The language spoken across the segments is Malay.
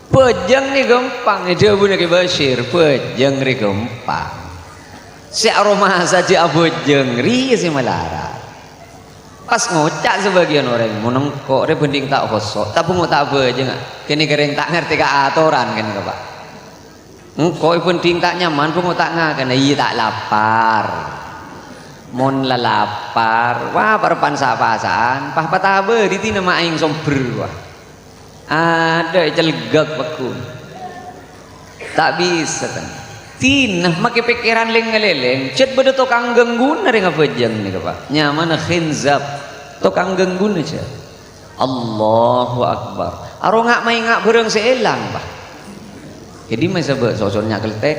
pejeng ni gampang dia punya ke Bashir pejeng ri gampang si aroma saja pejeng ri si malara pas ngocak sebagian orang menengkok dia penting tak kosok tak pungut tak pejeng kini kering tak ngerti ke aturan kan Pak engkau penting tak nyaman pungut tak ngakan iya tak lapar mon lapar wah perpan sapasaan pah patabe di tina maing somber wah ada celegak beku tak bisa kan tina make pikiran leng-leleng cet beda tukang gengguna ring apejeng nih Pak nyaman khinzab tukang gengguna aja Allahu Akbar aro ngak main ngak bereng seelang Pak jadi masa be sosoknya keltek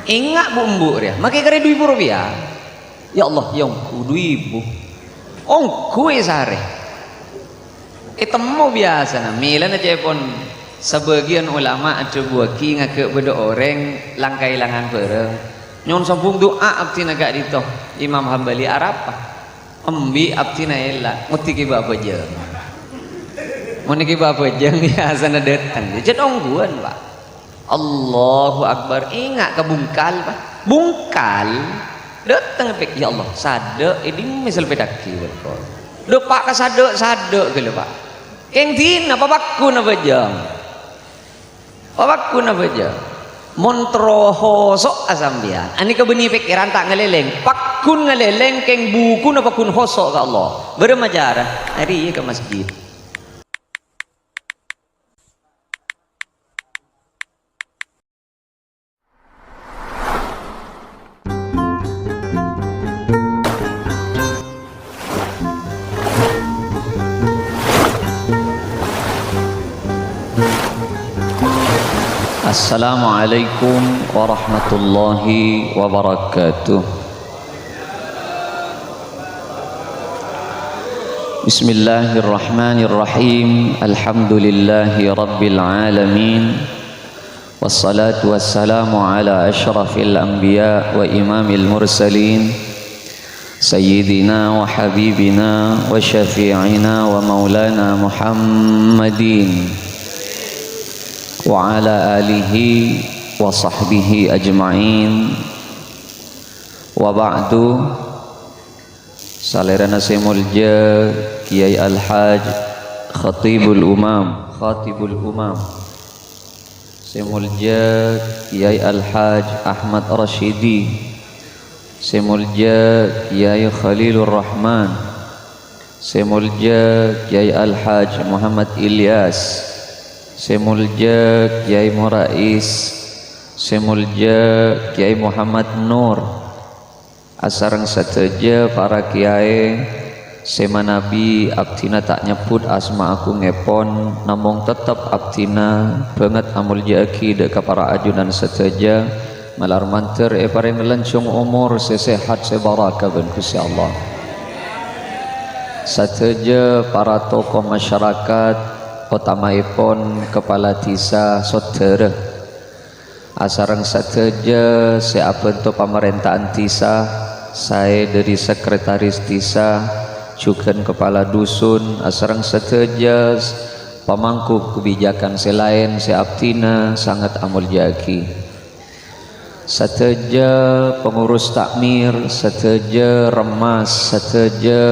ingat bumbu dia make kare 2.000 rupiah ya Allah yang ku 2.000 kue sare temu biasa na milan aja pun sebagian ulama ada buaki ngake beda orang langkai langan bareng nyon sambung doa abdi naga dito Imam Hambali Arab embi abdi na ela ngutiki bapa je moniki bapa je biasa na datang jadi ongguan Pak Allahu Akbar ingat ke bungkal Pak bungkal datang pek ya Allah sada ini misal pedaki betul lupa ka sada gitu Pak keng dina papakku na bajang montroho sok asambian ani ka beni pikiran tak ngeleleng pakun ngeleleng keng buku na pakun hosok ka Allah beremajara hari ke masjid Assalamualaikum warahmatullahi wabarakatuh. Bismillahirrahmanirrahim. Alhamdulillahi rabbil alamin. Wassalatu wassalamu ala asyrafil anbiya wa imamil mursalin Sayyidina wa habibina wa syafi'ina wa maulana Muhammadin wa ala alihi wa sahbihi ajma'in wa ba'du. Salerana semulja Kiai Al-Haj Khatibul Umam semulja Kiai Al-Haj Ahmad Rashidi semulja Kiai Khalilur Rahman semulja Kiai Al-Haj Muhammad Ilyas semulja Kiai Murais semulja Kiai Muhammad Nur asarang sateja para kiai semanabi abtina tak nyebut asma aku ngepon namung tetap abtina banget amulja aki deka para ajunan sateja malar manter paring lancung umur sesehat sebaraka ben Gusti Allah sateja para tokoh masyarakat utamaipun kepala desa saudara asarang sateja seabentuk pemerintahan desa saya dari sekretaris desa juga kepala dusun asarang sateja pemangku kebijakan selain seabtina sangat amul jaki sateja pengurus takmir sateja remas sateja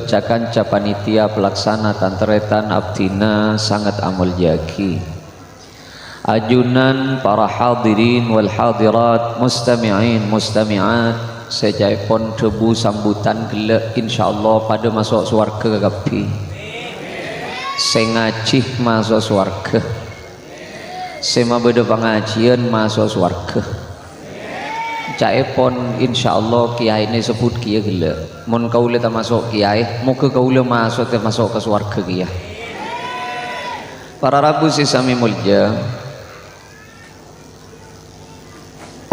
cakanca panitia pelaksana tantretan abdina sangat amul jaki ajunan para hadirin wal hadirat mustami'in mustami'at sejaipun tebu sambutan gelak insyaallah pada masuk swarga kapi sengacih masuk swarga sema beda pengajian masuk swarga caipun insyaallah kiai ini sebut kiai gelak mun kaula ta masuk kiai muga kaula masuk ke swarga kiai para rabu sesami mulya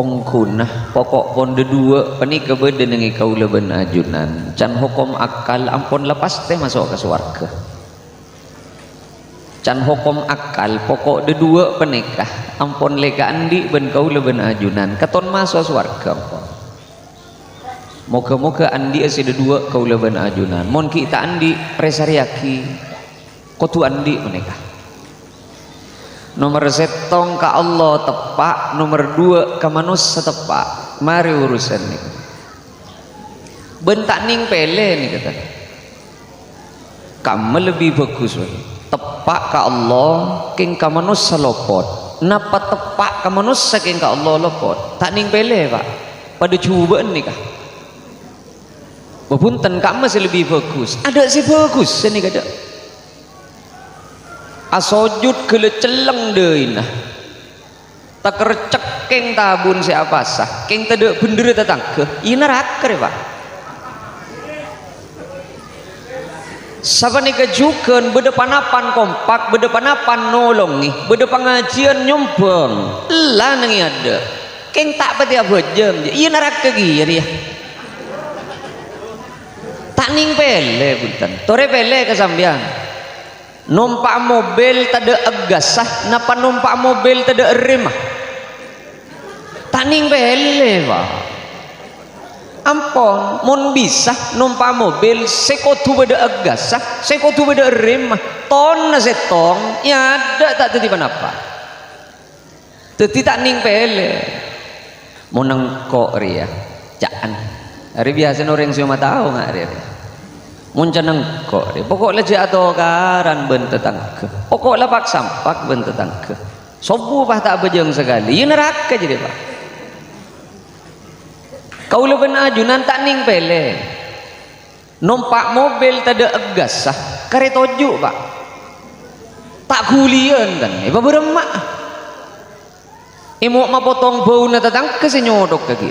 pengkunah pokok ponde dua penika beda dengan kaula ben ajunan can hukum akal ampun lepas teh masuk ke swarga can hukum akal pokok de dua penikah ampun leka andi ben kaula ben ajunan katon masuk swarga moga-moga andi asih de dua kaula ben ajunan mun kita andi presariaki kudu andi menikah Nomor setong ka Allah tepak, nomor dua ka manusia tepak. Mari urusan nih. Bentak ning pele nih kata. Kamu lebih bagus tepak ka Allah king ka manusia lopot. Napa tepak ka manusia king ka Allah lopot? Tak ning pele pak. Pada cubaan nih kah? Punten kamu masih lebih bagus. Ada sih bagus ini kata. Asojud kele celeng deui nah. Tak kercek keng tabun siapa sah. Keng tade bener tatang ke. Ina raker pak. Saban ikajukeun bedepanapan kompak, bedepanapan nolong nih, bedepangajian nyompong. Lah nangi ada. Keng tak pati abojeng. Ina raker gi ya. Tak ning pele punten. Tore pele kesambian. Numpak mobil tada agasah, napa numpak mobil tada remah. Taning pele pak. Ampon, mun bisa numpak mobil sekotu beda agasah, sekotu beda remah. Ton na setong, ya ada tak tetipan apa. Teti tak ning pele. Munang kok ria, jangan. Hari biasa orang siapa tahu nggak ria. Muncanang kok pokoknya je atau karan bentetang ke pokoknya pak sampak bentetang ke sobu pah tak bejeng sekali ya neraka jadi pak kau lebih ajunan tak ning pele numpak mobil tada agasah kare toju pak tak kulian kan iba beremak imuk mapotong bau na tatang ke senyodok kaki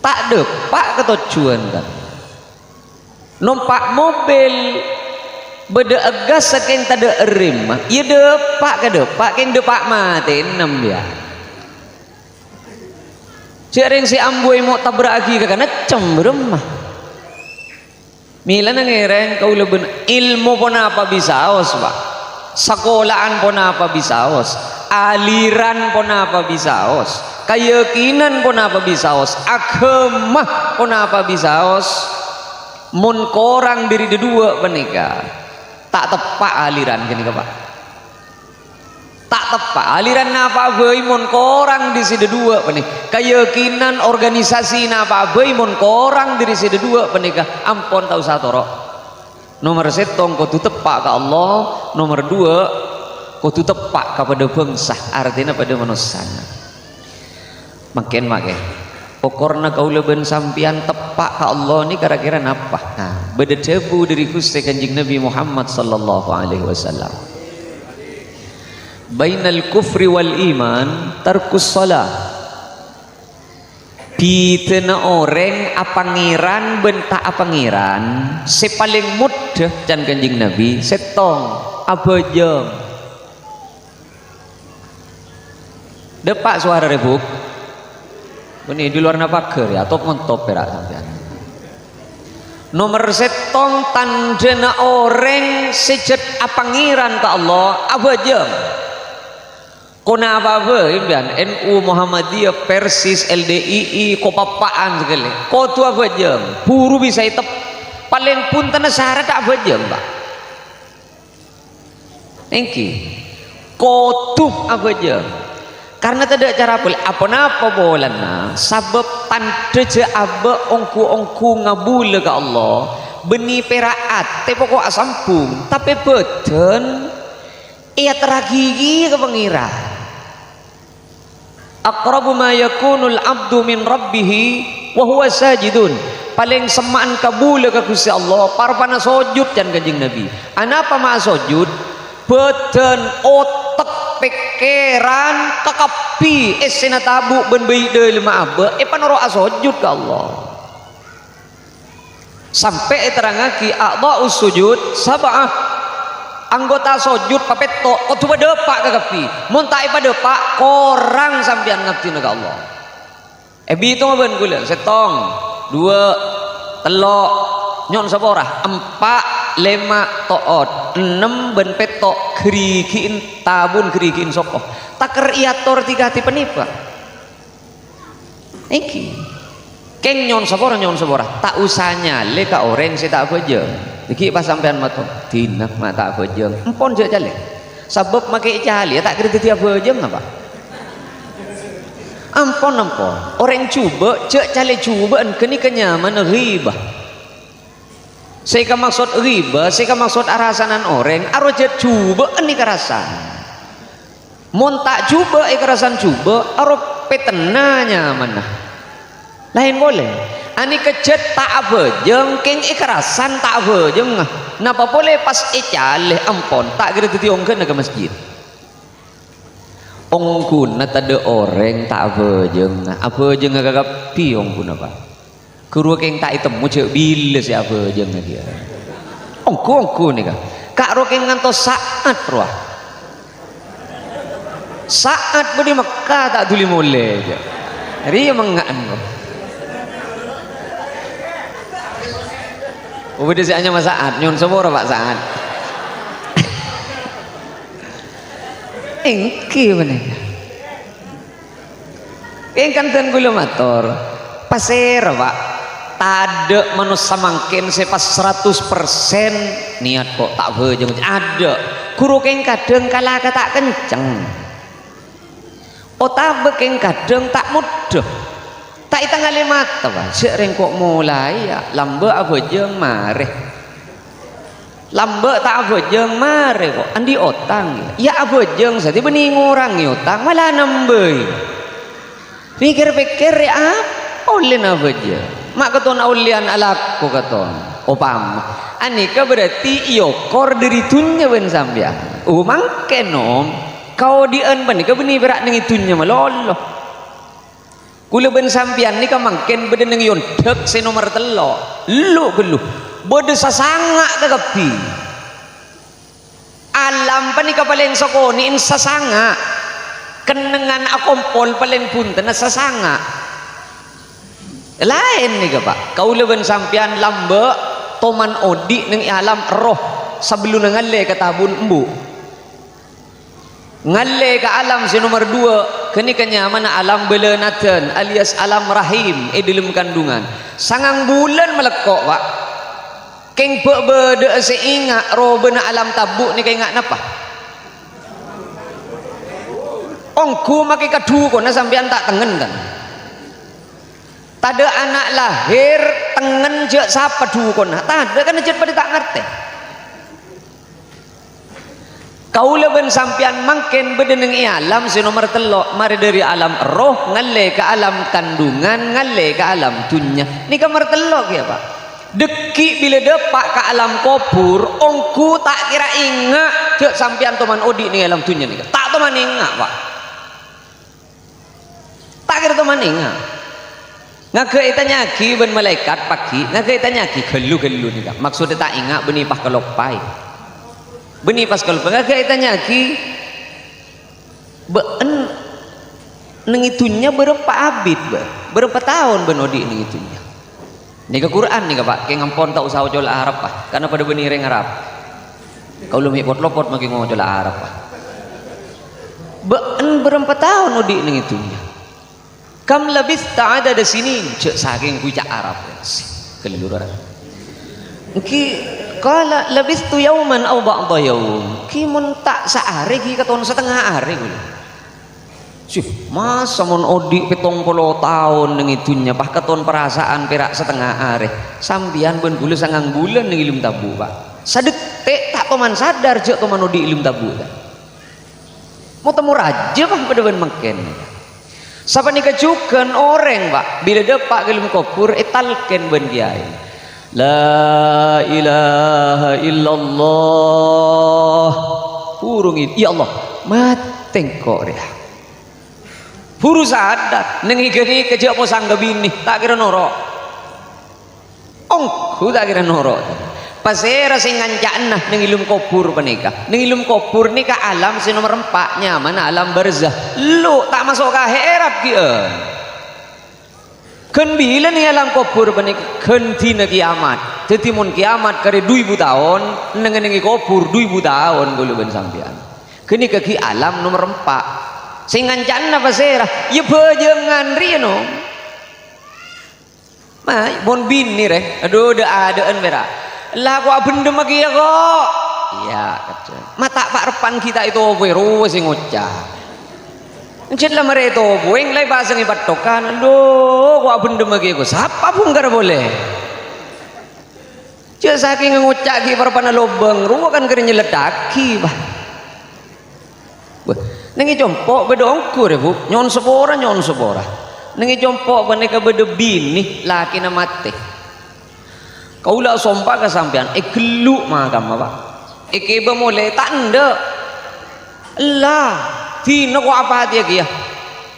tak depak ketujuan kan numpak mobil beda agas saking tada rim ya depak ke depak keng depak mati enam ya sering si amboi mau tabrak lagi kakak necem beremah mila nangireng kau lebih ilmu pun apa bisa os pak sekolahan pun apa bisa os aliran pun apa bisa os keyakinan pun apa bisa os agama pun apa bisa os mun korang diri dua menikah tak tepak aliran gini pak tak tepak aliran apa bayi mun korang di sini dua menikah keyakinan organisasi apa bayi mun korang diri sini dua menikah ampun tahu satu rok nomor setong kau tu tepak ke Allah nomor dua kau tu tepak kepada bangsa artinya pada manusia makin pokorna kau leben sampian tepak ke Allah ni kira-kira apa nah beda debu dari Gusti Kanjeng Nabi Muhammad sallallahu alaihi wasallam bainal kufri wal iman tarkus shalah pitena orang apangiran bentak apangiran sepaling mudah can Kanjeng Nabi setong abajeng depak suara rebuk ini di luar pagar ya atau mentop perak sampean nomor setong tandena orang sejet apangiran ke Allah abajeng kuna apa impian NU Muhammadiyah Persis LDII kopapaan sekali kau tu abajeng buru bisa itep paling pun tanah syarat abajeng pak thank you kau tu abajeng karena tidak cara boleh apa-apa bolana sabab tanda je aba ongku ngabul ke Allah beni peraat te pokok asampung tapi beten ia teragigi ke pengira aqrabu ma yakunul abdu min rabbih wa huwa sajidun paling semaan kabul ke Gusti Allah parpana sujud dan Kanjeng Nabi anapa ma sujud beten otak pikiran kekapi esena tabu ben bayi deui lima abe panoro asujud ke Allah sampai terangaki a'dha'us sujud sab'ah anggota sujud papeto kudu depak kekapi mun tak depak korang sampean ngabdina ka Allah bitu mah ben kula setong dua telok nyon saborah empat lima toot enam ben petok gerigiin tabun gerigiin sokoh taker iator tiga tipe penipa iki keng nyon sabora tak usahnya leka orang saya tak aja iki pas sampean mato tinak mata bejeng empon je jale sebab make jale tak kira tiap bejeng apa ampon orang cuba cek jale cubaan kini kenyaman riba saya kan maksud riba saya kan maksud arasanan orang arojet cuba ini kerasan mon tak cuba kerasan cuba aro petenanya mana lain boleh ani kejet tak bejeng keng ikerasan tak bejeng napa boleh pas icaleh ampon tak kira tiongkeun ke masjid ongkun tade orang tak bejeng apa jeung gagap piong pun apa kuru keng tak itemu cek bila si apa jeung dia ongku nih kak ro keng ngantos saat roh saat budi Mekah tak tuli mole je ri mengaan kok udah sih hanya mas Saat nyon semua Pak Saat engki bener kanten gula motor pasir Pak tade manusia mangkin saya pas 100% niat kok tak bejeng ada kuru keng kadang kalah tak kenceng otak bekeng kadang tak mudah tak ita ngali mata Pak sering kok mulai ya lambe abejeng mare lambe tak abejeng mare kok andi otang ya abejeng sati bening orang utang malah nambah pikir-pikir ya apa oleh abejeng mak keton aulian alakku keton opam anika berarti iokor diri tunya ben sampean mangke nom kau dien ben ka beni berak nang itunya malolo kula ben sampean ni ka mangken beden nang yon dek se nomor 3 lu gelu bode sasanga kagapi alam panika paling sokoni in sasanga kenengan akompol paling punten sasanga lain nih Pak kau leben sampean lambe toman odi nang alam roh sebelum ngalle katabun embu ngalle ke alam si nomor 2 kini kenyamana alam belenatan alias alam rahim dalam kandungan sangang bulan melekok Pak keng bede seingat roh bena alam tabuk ni keng ingat napa ongku makai kadu kona sampean tak tengen kan tada anak lahir tengen je siapa dukona tada kan je pada tak ngerti kau leben sampian mangken bedeneng alam si nomor 3 mari dari alam roh ngalle ke alam kandungan ngalle ke alam dunya ni kamar 3 ya Pak deki bila depak ke alam kubur ongku tak kira ingat cek sampian teman odi ni alam dunya ni tak teman ingat Pak tak kira teman ingat ngake itanya ki ben malaikat pagi ngake itanya ki gelu-gelu ni maksudnya tak ingat beni pah kelopai beni pas kalau ngake itanya ki ben nengitunya berapa abid berapa tahun ben odi nengitunya ni ke Quran ni Pak ke ngampon tak usah ojol Arab Pak karena pada beni reng Arab kau lumi pot-lopot makin ngojol Arab Pak ben berapa tahun odi nengitunya kam labista ada di sini cek saking kucak Arab keluar ki kala labistu yauman au ba'da yaum ki mun tak sehari ki katon setengah hari gula sih masa mun odi 70 tahun ning itunya pah katon perasaan perak setengah hari sambian ben gula sangang bulan ning ilmu tabu Pak sadetik tak paman sadar cek paman odi ilmu tabu mau temu raja pah pada ben meken siapa ni kejukan orang Pak bila depak gelum kubur italken ben kiai la ilaha illallah hurungin ya Allah mateng kok dia huru sadar nengi geni kejak mau sangga bini tak kira norok ongku tak kira norok pasera sing ngancakna ning ilmu kubur panika ning ilmu kubur ni ka alam si nomor 4 nyaman alam barzah lu tak masuk ke akhirat kieu keun bila ni alam kubur panika keun dina kiamat dadi mun kiamat kare 2000 tahun nengi kubur 2000 tahun kulo ben sampean kene ki alam nomor 4 sing ngancakna pasera ya bejengan rino mah mun bini reh aduh da adaan berak lah gua benda lagi ya kok iya kata mata pak repan kita itu apa sing ngucap encet lah mereka itu bueng lai bahasa ngi patokan aduh gua benda lagi aku siapa pun gak boleh cek saking ngucap ki perpana lobeng ruwa kan kerja ledaki bah nengi jompok beda ongkur ya bu nyon sepora nengi jompok baneka beda bini laki na mati kau lah sompak ke sampean geluk makam apa keba mulai tanda lah tina ko apa dia kia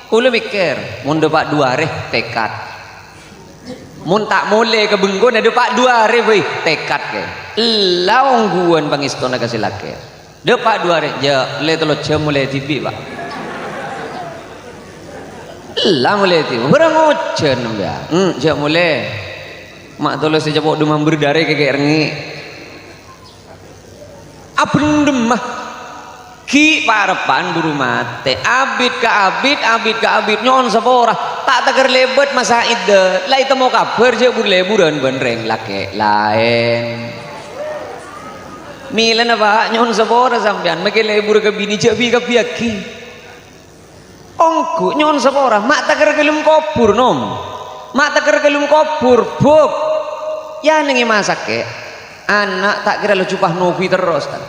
kula mikir mun depak dua reh tekad mun tak mulai ke benggon ada pak dua reh weh tekad ke lah ongguan pangistona kasih laki depak dua reh ja le telo jam mulai tibi pak lah mulai tibi berang ojen ya ja mulai mak tolo saja bawa demam berdarah kayak rengi abin demah ki parapan buru mate abid ka abid nyon sapora tak teger lebet masa ide lah itu mau kabar je bur leburan benreng lake lain milan apa nyon sapora sampean make lebur ke bini cebi ke piaki ongku nyon sapora mak teger gelum kopur nom mak teger gelum kopur buk ya nengi masak ke anak tak kira lu cupah novi terus kan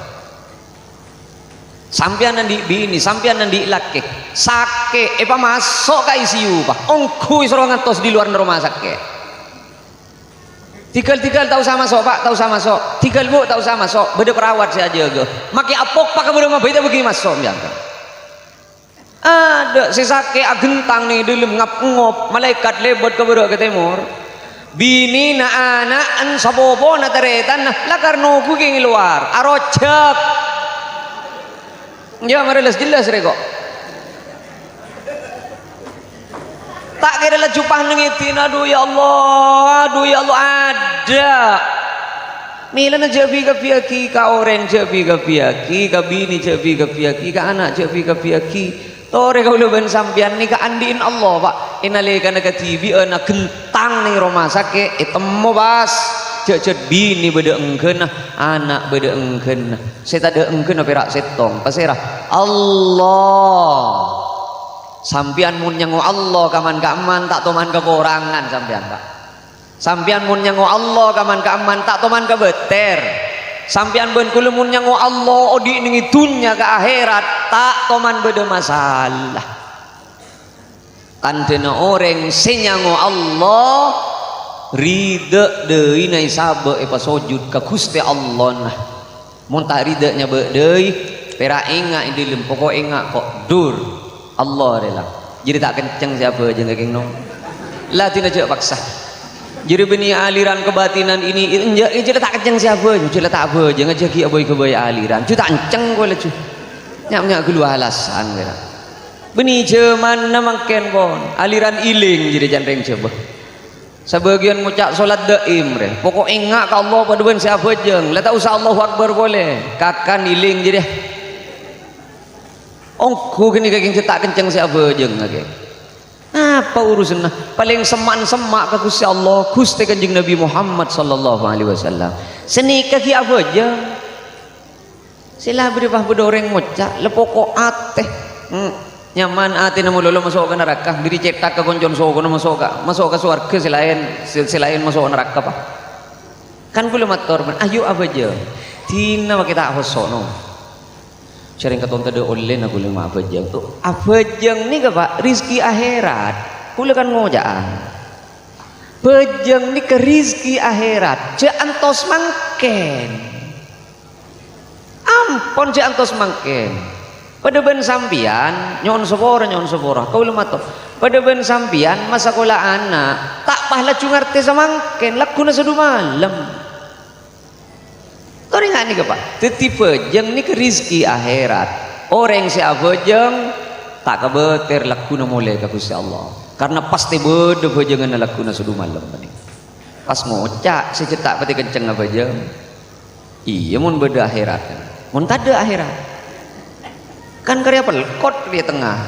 sampian nandi bini sampian nandi laki sake apa masuk ke ICU pak ongku isro ngantos di luar rumah sakit tigal tahu sama sok pak tahu sama sok tigal bu tahu sama sok beda perawat saya aja maki apok pak kemudian beda begini masuk biangkan ada si sake agentang nih dalam ngap-ngop malaikat lebot ke timur bini na anak an sabobo na taretan lah karena kuking luar arocak ya marelas jelas reko tak kira lah cupah nengitin aduh ya Allah ada milan jabi ka piaki ka orang jabi ka piaki ka bini jabi ka piaki ka anak jabi ka piaki tore kau leban sampian ni ka andiin Allah pak inalika na ka TV na gentang nih rumah sakit temu bas cek bini beda engken anak beda engken saya tak ada engken perak setong pasirah Allah sampian mun nyango Allah kaman tak toman kekurangan sampian pak sampian mun nyango Allah kaman tak toman kebeter sampian ben kula mun nyango Allah odi ning dunya ke akhirat tak toman beda masalah kan dena orang senyango Allah rida deui na isabe epa sujud ka Gusti Allah nah mun tak rida nya be deui pera ingat dilem pokok ingat kok dur Allah rela jadi tak kenceng siapa aja ngegeng nong lah tina cek paksa jadi beni aliran kebatinan ini jadi tak kenceng siapa aja jadi tak apa aja ngejaki aboy kebaya aliran cuy tak kenceng gue lecu nyak keluar alasan kira beni cuman namangken pon aliran iling jadi jandreng coba sebagian ngucap solat daim re pokok ingat ke Allah pada ben siapa jeng lah tak usah Allahu Akbar boleh kakan iling jadi ongku gini kaging cetak kenceng siapa jeng lagi apa urusan paling semak ke Gusti Allah Gusti Kanjeng Nabi Muhammad sallallahu alaihi wasallam senikah ki apa aja sila beribah bedoreng ngucap le pokok ateh nyaman ati na mulolo masuk ke neraka diri cetak ke koncon soko na masuk ke surga selain masuk ke neraka pa kan belum matur ayo apa aja tina kita hosono sering ketonton de oleh na kuling apa aja tuh apa aja ni ke pak rizki akhirat kula kan ngojaan bejeng ni ke rizki akhirat je antos mangken ampun je antos mangken pada ben sampian nyon sepora kau lemato pada ben sampian masa kola anak tak pahla cungarte samangken laku na sedu malam tori nggak nih pak tetipe jeng nih ke rizki akhirat orang siapa jeng tak kebeter laku na mulai ke Gusti Allah karena pasti bede bejengan laku na sedu malam nih pas ngocak secetak pati kenceng apa jeng iya mun beda akhirat mun tak ada akhirat kan karya pelkot di tengah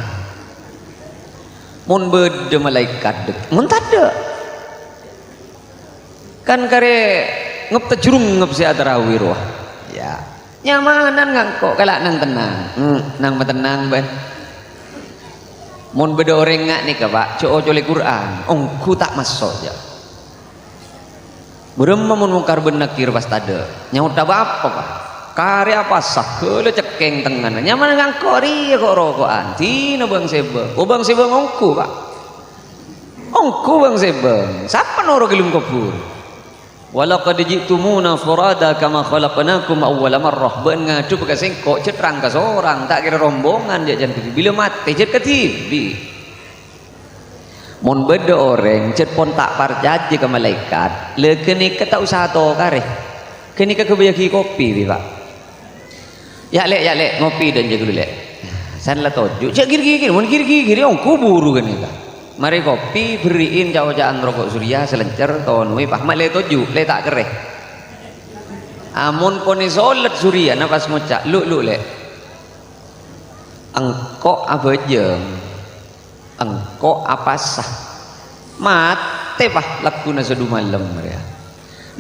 mun beda malaikat dek mun tade kan karya ngep tejrung ngep si tarawih roh ya nyamanan ngangkok kalak nang tenang nang tenang ben mon beda orang ngak nih Pak cok cole Quran ongku tak masuk ya berem mun mungkar benakir pas tade nyaut apa Pak karya apa sah kele cekeng tengan nyaman ngangkok ri kok rokokan tina bang sebeng bang sebeng ongku Pak ongku bang sebeng siapa noro gelum kubur walaqad ji'tumuna furada kama khalaqnakum awwala marrah ben ngadu pakai sengkok cetrang ka seorang tak kira rombongan dia jan bila mati jet ketibi mun beda orang cet pon tak parjaji ke malaikat le kene ka tak usah to kare kene ka kebayaki kopi Pak ya lek ngopi dan jaga dulu lek san la toju cek giri mun giri on kuburu kan kita mari kopi beriin jauh-jauhan rokok surya selencer tonui pah mak le toju le tak kereh amun poni solat surya nafas ngocak lu lek engkau abajeng engkau apa sah mate pah lakuna sedu malam ya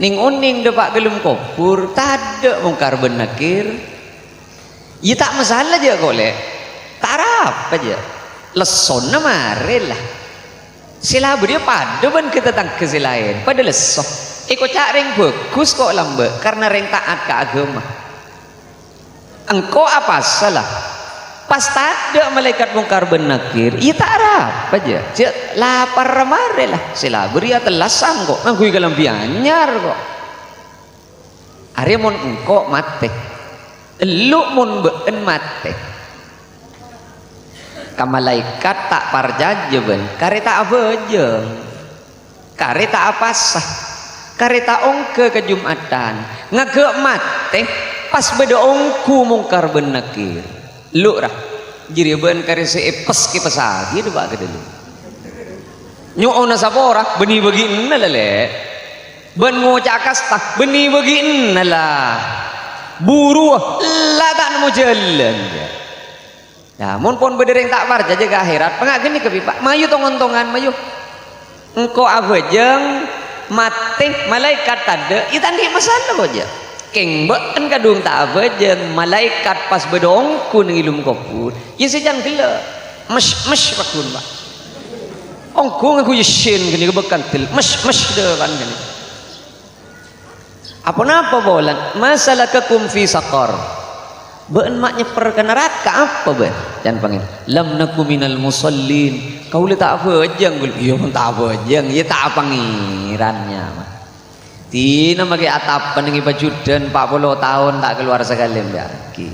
ning uning depak gelum kopur tade mungkar benakir ya tak masalah aja kok lek tarap aja lesona marelah sila dia pada ban kita tangke lain pada lesoh iko cak ring bagus kok lambe karena ring taat ke agama engkau apa salah pas tada malaikat mungkar benakir iya tak arap aja lapar mare lah sila beria telasam kok ngangkui galam bianyar kok are mon engkau mate lu mon been mate ka malaikat tak parjaje ben kare tak abejeng kare tak apasah kare tak ongke ke Jumatan ngage mate pas beda ongku mungkar benakir lu rah jiri ben kare seepes ki pesagi do bak kedelu nyu ona sapora beni begina lele ben ngocak kasta beni begina lah buru lah tak nemu jalan ya mun pon bedereng tak warja jaga akhirat pengak gini ke pipa mayu tongon-tongan mayu engkau abejeng mati malaikat tade itu tadi masalah aja keng beken kadung tak abejeng malaikat pas bedongku ngilum kopur ya sejan gila mesh pakun Pak ongku ngaku yesin gini kebekan til mesh depan gini apa napa bolan masalah kekum fi saqar ben maknya per ke neraka apa ben jangan panggil lam naku minal musallin kau le tak apa ajang iya pun tak apa ajang ya tak pangirannya tina maki atap pendengi bajudan 40 tahun tak keluar sekali mbaki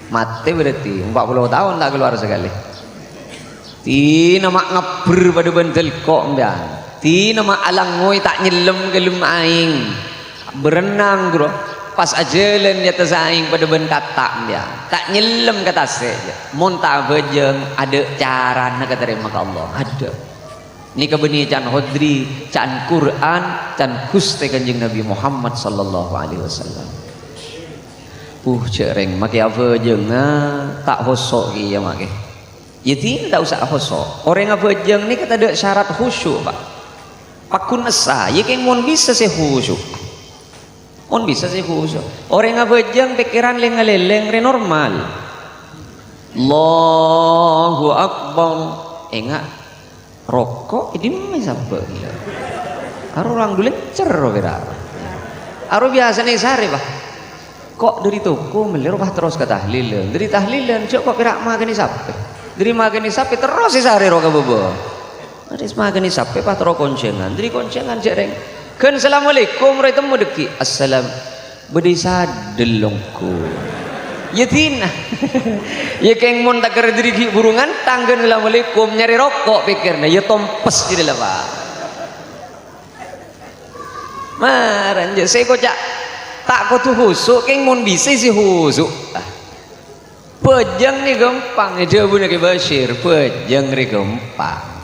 mati berarti 40 tahun tak keluar sekali tina mak ngeber pada bentel kok mbak tina mak alangoy tak nyelem gelum aing berenang bro pas ajalan dia tersaing pada ben kata dia tak nyelem kata saja mun tak bejeng ada cara nak terima ke Allah ada ni kebeni can hodri can Quran can gusti kanjeng Nabi Muhammad sallallahu alaihi wasallam cereng make apa jeung tak hosok ki ya make ya tidak usah hosok orang apa jeung ni kata ada syarat khusyuk Pak pakun asa ya keng mun bisa se khusyuk on bisa sih khusyuk orang ngabejang pikiran lengaleleng re normal Allahu Akbar enggak rokok ini sampai gila aru orang dulu cer kira aru biasa nih sehari Pak kok dari toko melirah terus ke tahlilan dari tahlilan cok kok pirak makan sampai dari makan sampai terus sehari roka bobo dari makan sampai pas terus koncengan dari koncengan cereng kan assalamualaikum rai temu deki assalam bedi sadelongku ya tina ya keng mon tak kira diri burungan tanggan assalamualaikum nyari rokok pikirnya ya tompes di dalam Pak maran je saya kocak tak kutu husuk keng mon bisa si husuk pejang ni gampang dia punya ke Bashir pejang ni gampang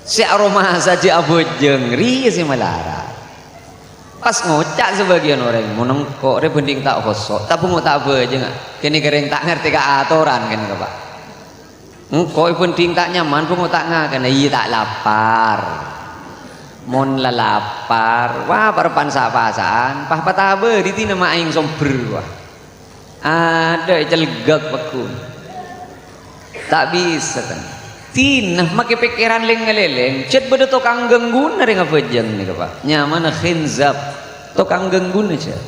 si aroma saja abojeng ri si malara pas ngocak sebagian orang menengkok re bending tak kosok tapi mau tak abojeng kini kering tak ngerti ke aturan kan Pak engkau penting tak nyaman pun tak ngakan iya tak lapar mon lalapar wah parapan sapasaan pah patabe di tina maing somber wah ada celegak bakun tak bisa kan tina make pikiran leng-leleng cet beda tokang ganggun ring apejeng nih Pak nyaman khinzab tokang ganggun aja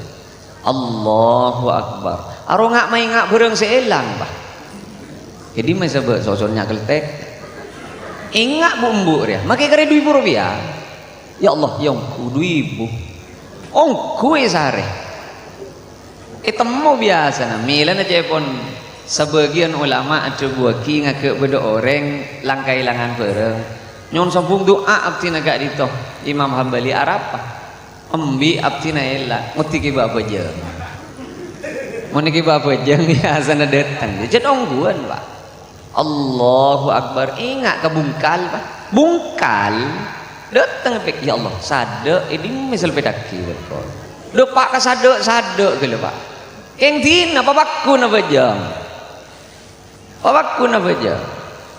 Allahu Akbar arongak maingak bereng seelang Pak jadi masa sosoknya keltek ingat bumbu dia make kare 2.000 rupiah ya Allah yang ku 2.000 ongku sare temu biasa na milan aja pun sebagian ulama ada buaki ngake beda orang langkai langan bareng nyon sambung doa abdi naga dito Imam Hambali Arapa embi abdi na ela nguti ki bapa jeung mun ki bapa jeung ya sana datang jadi ongguan Pak Allahu Akbar ingat kebungkal Pak bungkal datang pek ya Allah sade ini misal pedaki betul depak ka sade gitu Pak keng dina papakku na bajang papakku na bajang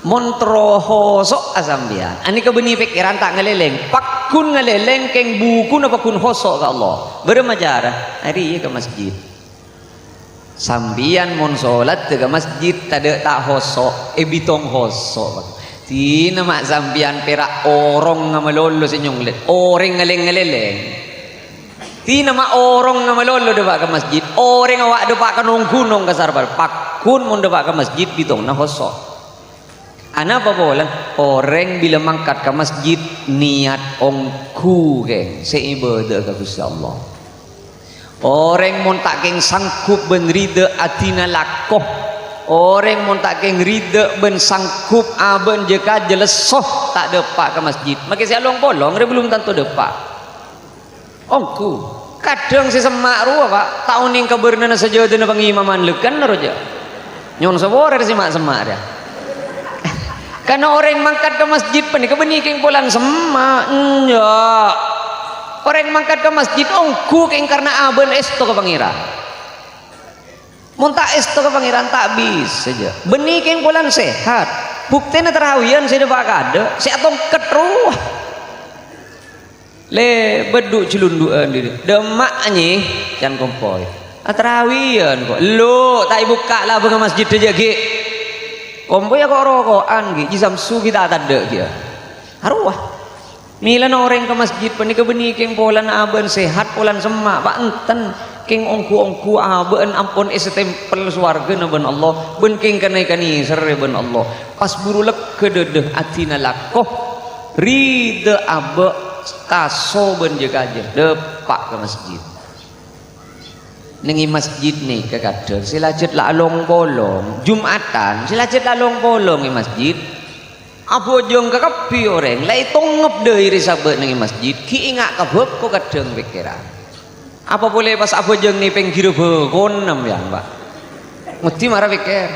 montroho sok asambian ani kebeni pikiran tak ngeleleng pakun ngeleleng keng buku na pakun hosok ka Allah bermajarah hari ke masjid sambian mon salat ke masjid tade tak hosok bitong hosok tina mak sambian perak orang ngamalolo senyong let orang ngeleng-ngeleleng tina mak orang ngamalolo depak ke masjid orang awak depak ke nong-gunong ke sarbar pakun mon depak ke masjid bitong na hosok ana apa bolan orang bila mangkat ke masjid niat ongku keng seibadah ke Gusti Allah orang mon tak keng sangkup ben rida atina lakoh orang mun tak keng rida ben sangkup aben jeka jelesoh tak depak ke masjid make sialong bolong re belum tentu depak ongku kadang si semak ruah Pak tahun ning kabeurna sajeudna pangimaman leukan roja nyon sabore si mak semak dia karena orang mangkat ke masjid pen kebeni keng polan semak nya orang mangkat ke masjid ongku keng karena aben esto ke pangeran muntak es to pangeran tak bisa saja benih keng bulan sehat buktinya terawian saya dapat kada saya atong ketruh le beduk celunduan diri demak nyi jangan kompoi terawian kok lo tak buka lah bang masjid aja ge kompoi kok rokokan ge jisam su kita ada dia haruah milan orang ke masjid penik ke benih keng bulan aben sehat bulan semak pak enten king ongku aben ampun istempel swarga na ben Allah ben king kenaikan sere ben Allah pas burulek kededeh atina lakoh rida abe kaso ben jekaje depak ke masjid nengi masjid nih ke kader silajat lalong bolong jumatan silajat lalong bolong di masjid abu jeng kekapi orang lai tongep deui risabe nengi masjid ki ingat kabep ko kadeng pikiran apa boleh pas apa jeng nih penggiro bekon nampian Pak mesti marah pikir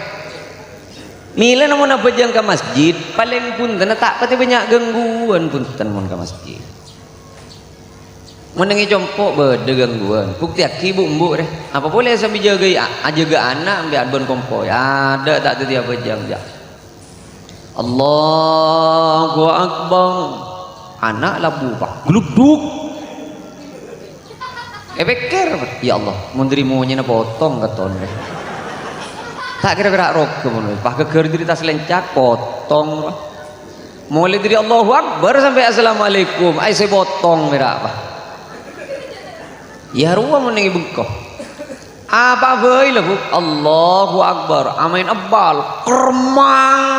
mila namun apa jeng ke masjid paling punten tak pati banyak gangguan punten mun ke masjid menengi compok beda gangguan bukti aki bumbu deh apa boleh sambil jaga anak ambil bon kompoi ada tak tadi apa jeng ja Allahu Akbar anak labu Pak gluduk pikir ya Allah mundri maunya potong keton deh tak kira-kira rok kemudian pak keker diri tas lencak potong mulai dari Allahu Akbar sampai Assalamualaikum ay saya potong merah apa ya ruang menengi bengkoh apa bayi lah bu Allahu Akbar amain abal kermang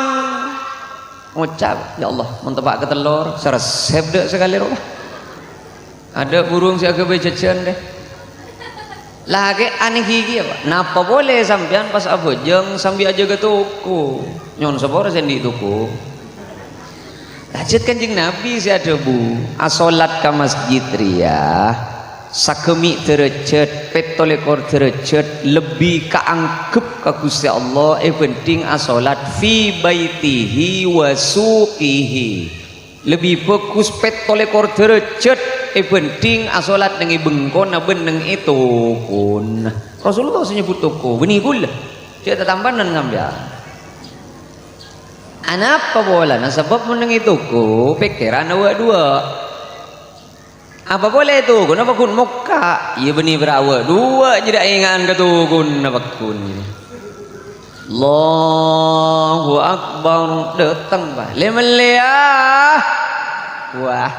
ngucap ya Allah mentebak ke telur seresep dek sekali rumah ada burung si agak bejajan deh lagi aneh gigi apa napa boleh sampean pas abojeng sambil aja ke toko nyon sepora sendi toko lanjut kanjeng Nabi si ada bu asolat ke masjid ria sakemi terecet petolekor terecet lebih keangkep ke Gusti Allah penting asolat fi baitihi wa suqihi lebih fokus petolekor terecet penting asolat nengi bengkon beneng itu pun Rasulullah menyebut toko benih gula dia tambahan ngambil anak apa bola nah sebab menengi toko pikiran awak dua Apa boleh tu? Kenapa kun muka? Ia beni berawa. Dua je dak ingat ke tu kun apa kun. Allahu Akbar. Datang bah. Lemelia. Wah.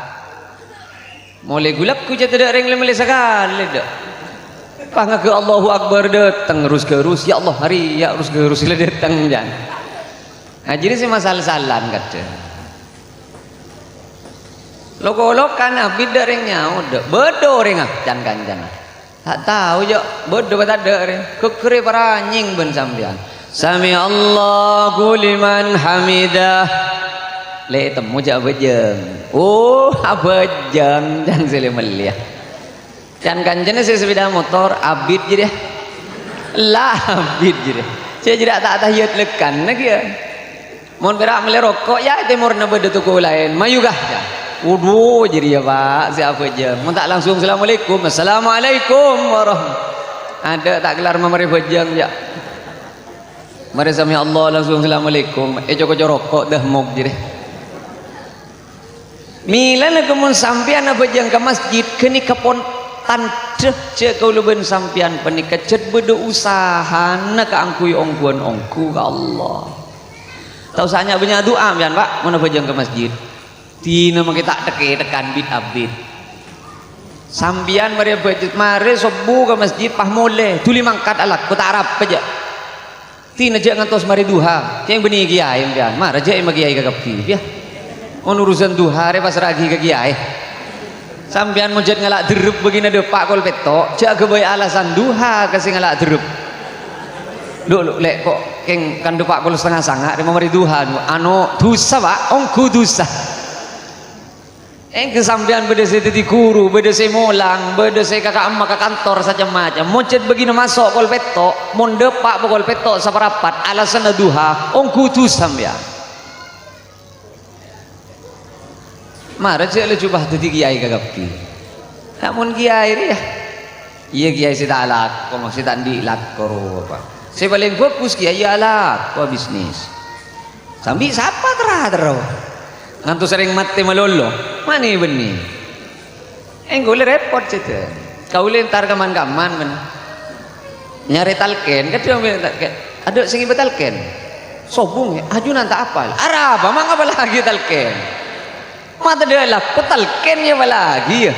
Mulai gulak ku jatuh dak ring lemelia sekali dak. Pangga ke Allahu Akbar datang terus ke terus. Ya Allah hari ya terus ke terus datang jan. Nah, jadi si masalah-salan kata. Loko-lokan abid ring nyaud bedo ring can kancan tak tahu je bedo tak ada ring kekeri paranying ben sampean sami Allahu liman hamidah le temu je abejeng oh abejeng dan sile meliah can kancan saya sepeda motor abid je dia lah abid je dia saya tidak tak tahiyat lekan lagi ya mon berak mele rokok ya timur na bedo tuku lain mayugah ya Wudu jadi ya Pak, siapa aja. Mau tak langsung Assalamualaikum, Assalamualaikum warahmatullahi. Ada tak gelar memari bajang ya. Mari sami Allah langsung Assalamualaikum. Joko rokok dah mau jadi. Mila nak kemun sampian apa bajang ke masjid kini kapon tandeh je kau leben sampian penikah cet bedo usaha nak angkui ongkuan ongku ke Allah. Tahu sanya banyak doa pian Pak, mana bajang ke masjid. Tina kita tekan bid abid sambian mari budget mari subuh ke masjid pah mole tuli mangkat alat kota Arab aja tina je ngantos mari duha yang benih kiai pian mari je ima kiai kagap ya on urusan duha re pas ragi ke kiai sambian mujud ngalak derup begini depak kol petok jak kebae alasan duha kasih ngalak derup Duk lek kok keng kan depak kol setengah sanga re mari duha anu dosa Pak ongku dosa kesampian beda saya titi guru, beda saya molang, beda saya kakak emak ke kantor saja macam. Muncet begini masuk kol petok, mondepak kol petok saparapat, alasan duha, ongku sampean. Mara cek le coba titi kiai kagapki. Namun kiai dia, iya kiai saya tak alak, kau masih tak dilak koro apa. Saya paling fokus kiai alak, kau bisnis. Sambil siapa terus. Ngantu sering mati melolo mana beni boleh repot cerita kau lentar kaman-kaman nyari talken kan dia talken ada sing talken sobung ya ajunan tak apal araba mang apa lagi talken mata dia lah kok talken ya lagi ya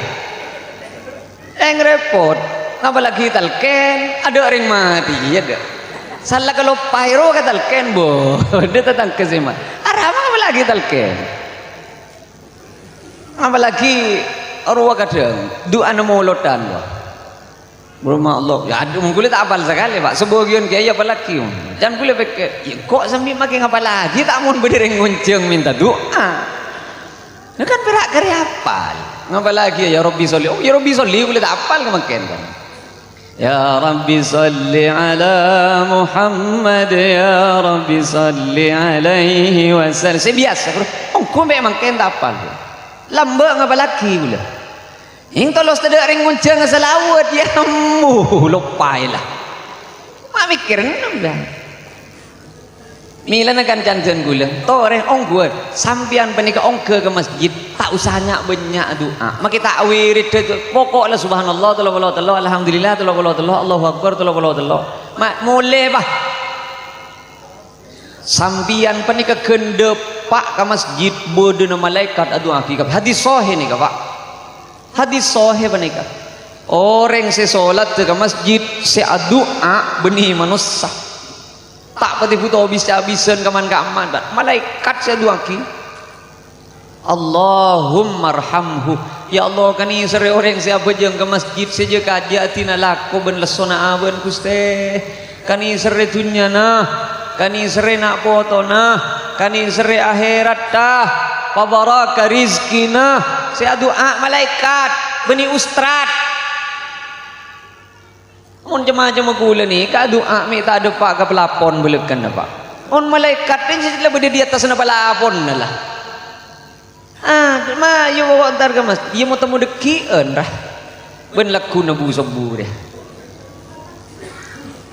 repot apa lagi talken ada orang mati ya dah salah kalau pyro ke talken bo dia tetang kesima araba apa lagi talken apalagi arwah kadang doa nemu lodan Berumah Allah ya aduh mungkin tak apal sekali Pak sebagian kiai apalagi jangan boleh pikir ya, kok sambil makin apa lagi tak mau berdiri ngunceng minta doa ini kan berak karya apal ngapa lagi ya Rabbi sholli oh ya Rabbi sholli boleh tak apal kemakin kan ya Rabbi sholli ala Muhammad ya Rabbi sholli alaihi wasallam saya biasa oh kok memang kan tak apal lambak ngapa lagi pula yang tolos tidak ring nguncang selawat ya lupailah mak mikir nambah mila nakan janjan gula tore ongguan sampian penika ongke ke masjid tak usahnya banyak doa mak kita wirid pokoklah subhanallah alhamdulillah Allahu akbar mak mulai bah sampian penika gendep pak ke masjid bodena malaikat adu hakikat hadis sahih nih Pak hadis sahih penika orang se salat ke masjid se doa benih manusia tak pati butuh habis-habisan kaman-kaman malaikat se doa ki Allahumma arhamhu ya Allah kani sere orang siapa jeung ke masjid saja kajiatina laku ben lesona aben Gusti kani sere dunyana kani sere nak potona kani sere akhirat dah pabaraka rizkina saya doa malaikat beni ustad mun jemaah-jemaah kula ni ka doa mi tak ada pak ke pelapon belekan apa on malaikat ni sila berde di atas na pelapon lah ma yo bawa antar ke mas dia mau temu dekieun rah ben laku nabu sobu deh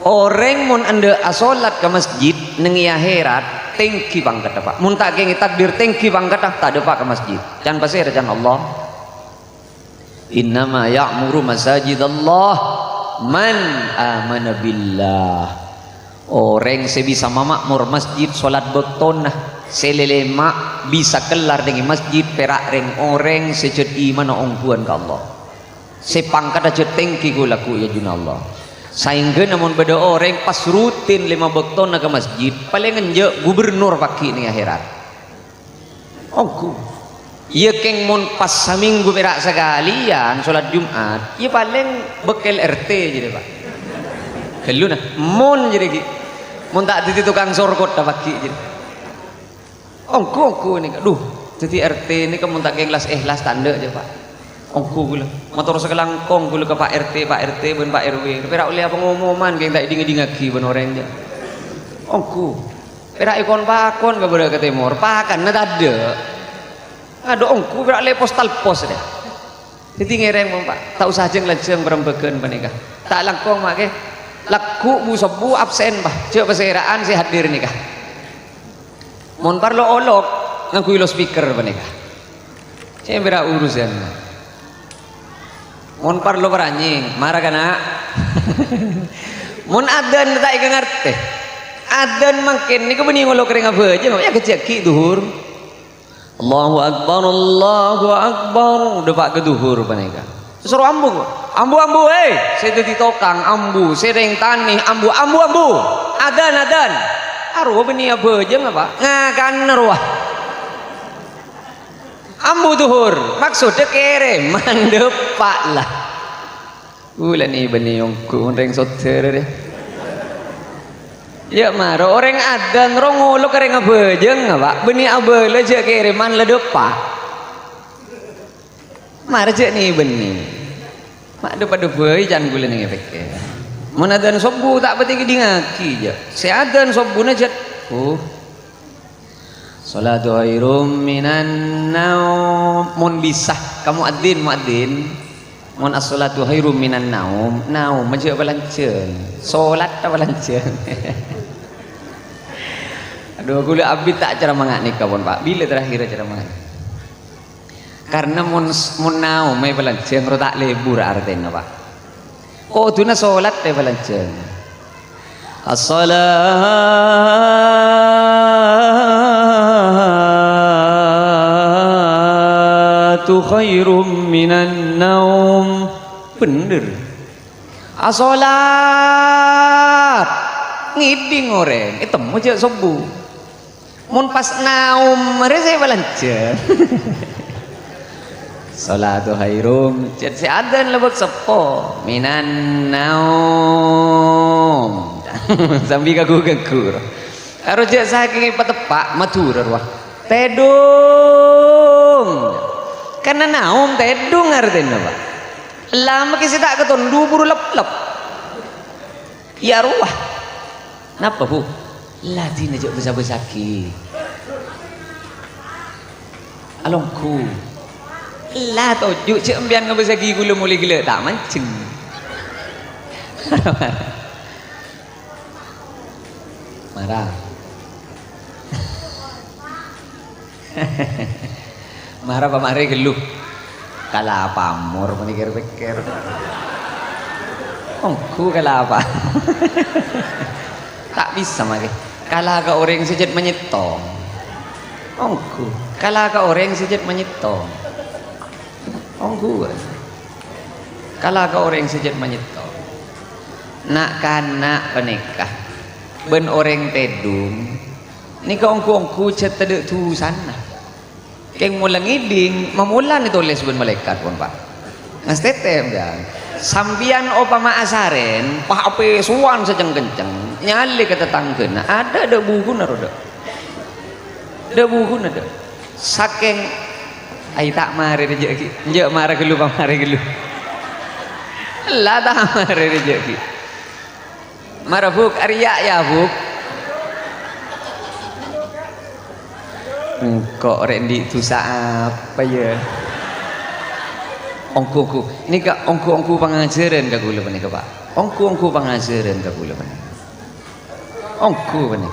orang mun anda asolat ke masjid nengi akhirat tengki bangkat Pak mun tak kengi takdir tengki bangkat tak ada Pak ke masjid jangan pasir jangan Allah Innama ya'muru masajidallah man amana billah. Orang sebisa mamakmur masjid solat beton selelemak bisa kelar dengan masjid perak reng orang sejud iman ongkuan ke Allah. Sepangkat aja tengki gulaku ya juna Allah. Saingga namun beda orang pas rutin 5 beton ke masjid paling enjak gubernur paki ni akhirat. Ongku. Ia keng mon pas seminggu perak sekalian solat Jumat, ia paling bekel RT jadi pak. Kelu nah, mon jadi ki, mon tak di tukang sorkot dah paki jadi. Ongku ni, duh, jadi RT ni kamu tak keng ikhlas tanda je pak. Ongku gula, motor sekelangkong gula ke Pak RT ben Pak RW, perak oleh apa ngomongan keng tak dingaki ben orang je. Ongku, perak ikon pakon ke benda ke timur, pakan nak ada. Ada ongku berak le postal pos deh. Jadi ngereng pak, tak usah jeng langsung berembekan panikah. Tak langkong mak ke, laku bu sebu absen bah. Cek perseraan saya hadir nikah. Mon parlo olok ngaku ilo speaker panikah. Saya berak urusan. Mon parlo beranjing, marah kana. Mon adan tak ikan ngerti. Adan makin ni kebening olok kering apa aja, ya kecil duhur. Allahu Akbar udah pak keduhur panika suruh ambu saya jadi tokang ambu sering tani ambu adan arwah beni apa aja nggak pak ngakan arwah ambu duhur maksudnya kere mandepak lah ulah nih beni yongku reng soter deh. Ya maro orang adan rongolo kering abejeng apa beni abele je kiriman ledepa mar je ni beni mak depa depai jan gule ning efek mun adan sobu tak peti dingaki je se adan sobuna je salatu khairum minan naum mun bisa kamu adzin muadzin mun as-salatu khairum minan naum aja balanceun salat ta balanceun. Aduh gula abdi tak cara mangak nikah pun pak bila terakhir cara mangak karena mun naum mai balanceun ro tak lebur artinya pak oh tuna salat te balanceun as-salatu khairum minan naum bener as-salat ngiding orang itu mau cek sobu mun pas naum mereka saya balanceun salatu khairum cek si adan lebek sepo minan naum sambil gagu karo cek saking patepak matur wah tedung karena naum tedung artinya pak lama kisi tak keton dubur lep ya ruah napa bu ladin aja besar-besaki alongku lah tojuk cik embian ngebesaki gula mulai gila tak mancing marah marah pak mari geluh kalah pamor pikir-pikir ongku kalah apa tak bisa mari kalah ke orang sejat menyetong ongku kalah ke orang sejat menyetong ongku kalah ke orang sejat menyetong nak kanak penikah ben orang tedung ni ke ongku cet tedek tu sana keng mula ngiding mamulan ditulis ben malaikat pun pak ngas tetem dan sambian opama asaren pak ape suan seceng-kenceng nyali ke tetanggeuna ada buku naroda ada buku nada saking ai tak mari rezeki njek mari gelu pamari gelu lah tak mari rezeki marabuk arya ya buk kok rendi itu apa ya ongku ini kak ongku pengajaran kak gula panik pak ongku pengajaran kak gula panik ongku panik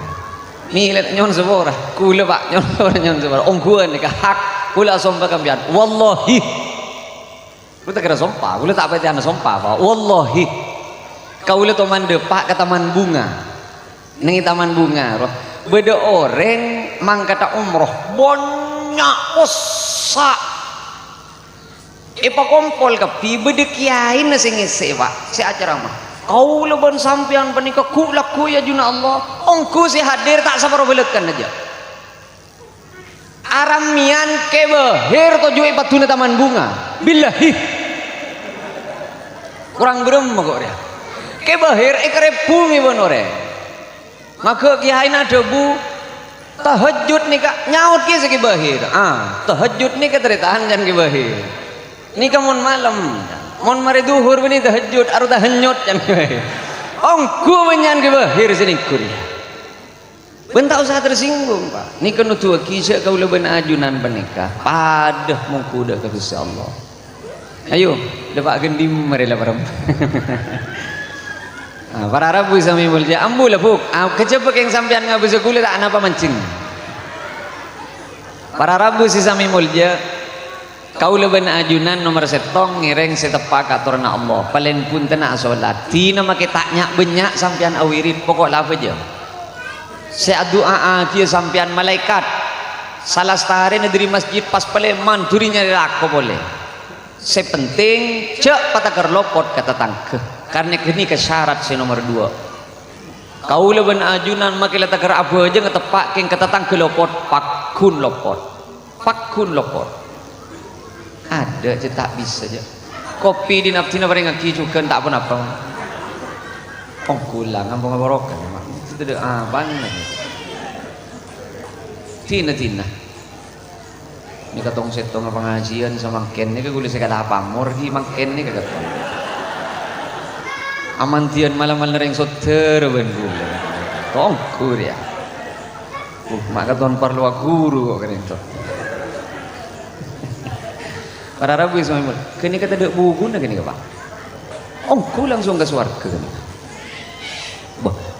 milet nyon sebora gula pak nyon sebora ongku ni kak hak gula sompa kambian wallahi Lu tak kira sompa, lu tak pati anak sompa pak. Wallahi, kau lu teman depak ke taman bunga, nengi taman bunga. Beda orang mangkata umroh, banyak osak. Ipa kompol kapi beda kiai nasi ngisi pak, si acara mah. Kau leban sampian panika ku laku ya juna Allah, ongku si hadir tak sabar belekan aja. Aramian kebehir tujuh patuna taman bunga, billahi kurang berem kok dia. Kebehir ekare bumi bonore. Maka kiai na debu tahajud nih kak nyaut kisah kebehir. Tahajud nih keteritaan jangan kebehir. Nih kamu malam, mon mari duhur bini tahajud, aru tahanyut jangan kebehir. Ongku menyan kebehir sini kuliah. Bentak usah tersinggung pak. Ni kena tua kisah kau leban ajunan menikah. Padah mengkuda ke Gusti Allah. Ayo, dapat gendim marilah para. Para Rabu sami mulja ambu lah buk. Kecepak yang sampean ngabu sekolah tak apa mancing. Para Rabu si sami mulja. Kau leban ajunan nomor setong ngireng setepak aturna Allah. Paling pun tenak solat. Tina make taknya banyak sampean awirin pokok lava je. Saya doa kia sampian malaikat salah setahari dari masjid pas peleman durinya dilako boleh. Saya penting cek patakar lopot kata tangke karena kini kesyarat si nomor 2. Kau leban ajunan makilah takar apa aja ngetepak keng kata tangke lopot pakun lopot ada je tak bisa je kopi di naftina bareng ngaki juga tak apa-apa. Kulang ampun barokah memang. Tidak banyak tina ini katong setong pengajian sama ken ini kaguli sekala pamor di mangken ini kagak amantian malam-malam nereng soter benul tong kuria maka ton perlu guru kok keren to para Rabu semua kini kata dek buku nak kini apa ku langsung ke swarga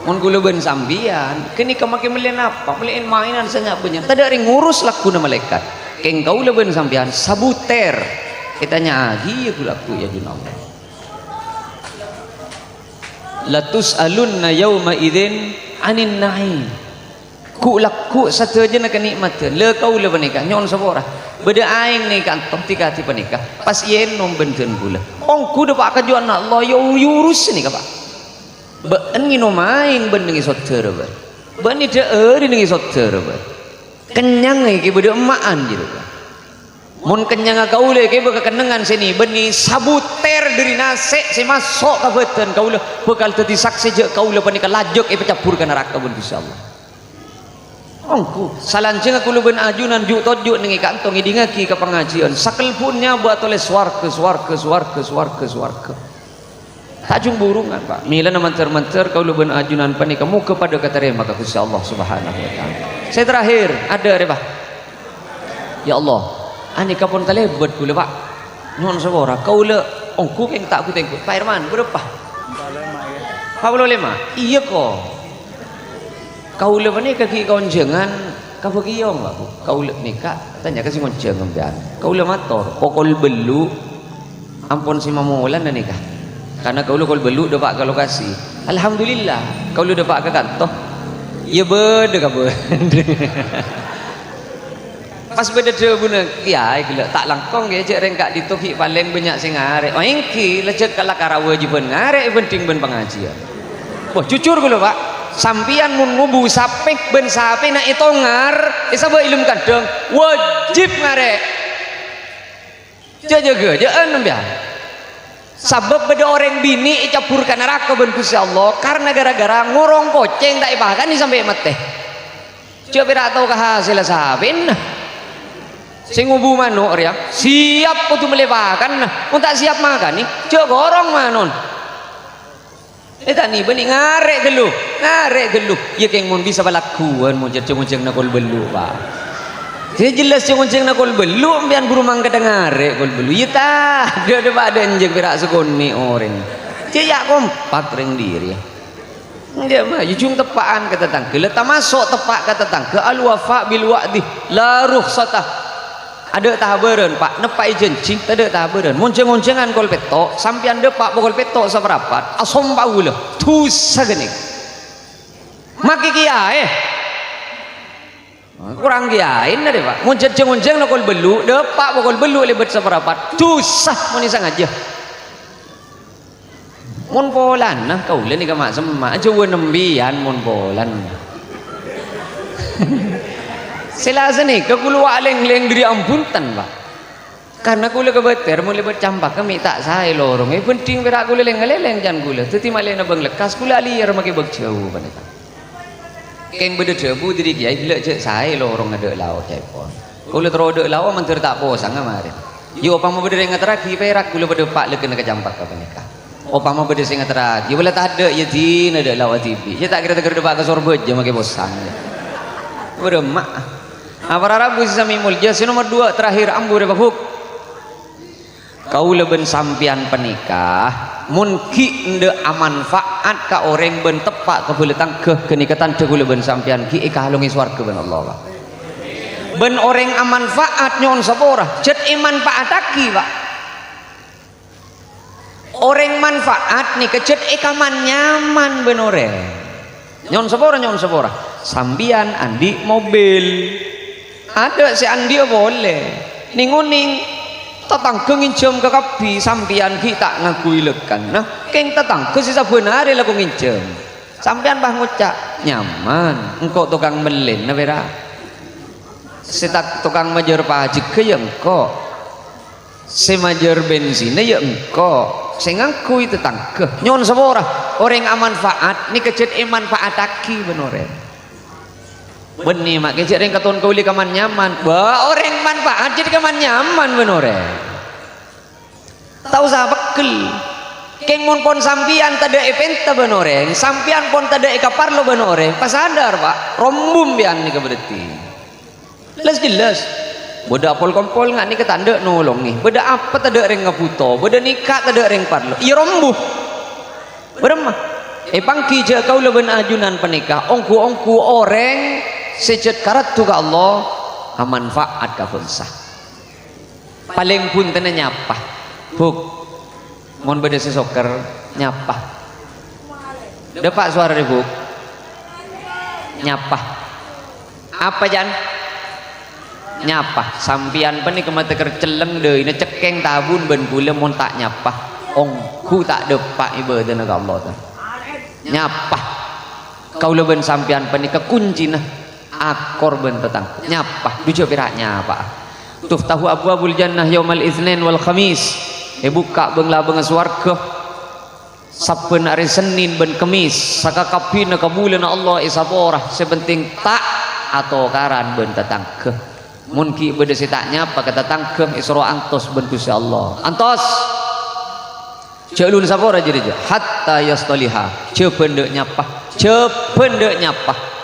mon kula ben sambian kini kemaki melian apa melian mainan sanyak banyak tak ada ngurus laku na malaikat keng kau ben sambian sabuter kitanya ya kula aku ya juna Allah latus alunna yauma idzin anin na'im ku laku satu aja nak nikmat le kau le panika nyon sabora beda aing ni kan tika ti panika pas yen nom benten kula ku dapat kajuan Allah ya urus ni ka pak ben ngino main ben ngi soter ben ben ide eri ngi soter ben kenyang iki beda emaan gitu kan mun kenyang kaule ke beka kenengan sini beni sabuter dari nase si masuk ka beten kaule bekal tadi saksi je kaule panika lajok pecapur ka neraka ben insyaallah ongku salanjeng aku ben ajunan juk tojuk ngi kantong idingaki ka pengajian sakel punnya buat oleh swarga tajung burungan pak mila manter-manter kau luban ajunan pani kamu kepada katerima ka Gusti Allah Subhanahu wa taala. Saya terakhir ada repah ya Allah ani kapon talebet kula pak non sabora kau le ongku keng tak ku tengku Pak Irman berapa 45 iya kok kau le pani kaki kawan jangan kau giong pak kau le nikah tanya ke si ngonceng ambian kau le motor pokol belu ampun si mamulan dan nikah karena kau lu beluk dapat ke lokasi alhamdulillah kau lu dapat ke kantor ya beda ka benda pas beda buna kiai gila tak langkong ge je rengkak ditoki paling banyak sing arek engki lecek kala karawa jiben arek penting ben pengajian wah jujur gula pak sampian mun ngubu sapek ben sape nak itu ngar isaba ilmu kadang wajib ngarek jaga jaan biar sabab beda orang bini icapurkan neraka ben Gusti Allah karena gara-gara ngorong poceng tak ibakan ni sampai mati coba tidak tahu hasil sahabin sing ngubu manuk ya siap untuk melepakan pun tak siap makan ni coba gorong manon ni benih ngarek gelu ya keng mun bisa balakuan mun jeng-jeng nakol belu pak dia jelas ceng-ceng nak kol belu ambian guru mangga dengare kol belu ya tak dia ada badan jeng berak sekoni orang dia ya kompak ring diri dia mah jujung tepaan kata tangke letak masuk tepak kata tangke al wafa bil wa'di la rukhsatah ada tahabereun Pak nepai jencing ada tahabereun monceng-moncengan kol petok sampian depak pokol petok saperapat asom paula tusa geuning maki kiai kurang kiain na deh Pak monceng-monceng kol belu depak pokol belu lebet saperapat tusah mun sangaja mun polan nah kaula ni ka mak semak juwe nembian mun polan selasa nih kekuluwa leng-leng diri ampuntan Pak karena kula kebeter mulai bercampak kami tak saya lorong penting berak kula leng-leng jangan kula teti malena bang lekas kula liar make beg jauh panita keng bede debu diri kiai gila cek saya lorong ada laut cai pon kula terode laut mantir tak posang kemarin yo apa mau bede ngateraki perak kula bede pak leken ke campak ka panika opa mau bede sing ngateraki boleh tak ada ya din ada laut TV saya tak kira depak ke sorbet je make bosang bede mak para rabu sami mulja si nomor 2 terakhir ambu de bakuk kau leben sampian penikah munki ende amanfaat ka orang ben tepak ke beletang ke kenikatan de leben sampian ki ikahalungi swarga ben Allah Pak ben orang amanfaat nyon sapora cet iman paataki Pak orang manfaat nih kecet ikaman nyaman ben orang nyon sapora sampian andi mobil ada si Andi boleh ninguning tetangga nginjem ke kapi sampian kita ngakui lekan nah keng tetangga sisa benar laku nginjem sampian bah ngucak nyaman engkau tukang melin na vera setak tukang majer pajik ke ya engkau si majer bensin ya engkau si ngakui tetangga nyon sepora orang amanfaat ni kecet iman paataki benorem benih mak kecik ring katon kauli kaman nyaman bah orang manfaat jadi kaman nyaman benore tahu sah bekel keng mon pon sampian tada eventa benore sampian pon tada ekaparlo benore pas sadar Pak rombum bian nih berarti jelas beda pol kompol nggak nih ketanda nolong nih beda apa tada ring ngaputo beda nikah tada ring parlo iya rombuh beremah pangki je kau leben ajunan penikah ongku orang sejat karat tu ka Allah manfaat ka bangsa paling pun tena nyapa buk mon beda sesoker nyapa depak suara de buk nyapa apa jan nyapa sampian pani kemate kerceleng deui na cekeng tabun ben kula mon tak nyapa ongku tak depak ieu tena ka Allah ta nyapa kau leben sampian pani kekunci nah akor ben tetang nyapa dujo pirak nyapa tuftahu abwabul jannah yaumal itsnin wal khamis buka beung labeng swarga saben hari Senin ben Kemis saka kapina kabulana Allah isapora sepenting tak atau karan ben tetang ke mun ki bede tak nyapa ka tetang ke isra antos ben Gusti Allah antos jalun sapora jadi hatta yastaliha cependek nyapa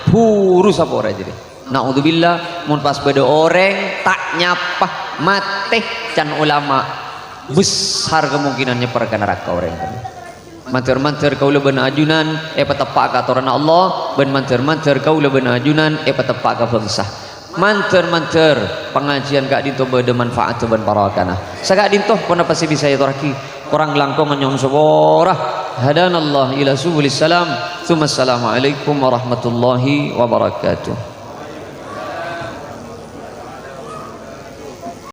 puru sapora jadi naudzubillah mun pas beda orang tak nyapa mate can ulama besar kemungkinannya perkara neraka orang kan manter-manter kau leben ajunan patepak ka atoran Allah ben manter-manter kau leben ajunan patepak ka bangsa manter-manter pengajian gak dinto beda manfaat ben parakana sagak dinto pun pasti bisa ya toraki kurang langkong nyon sabora hadanallah ila subulis salam tsumma assalamu alaikum warahmatullahi wabarakatuh.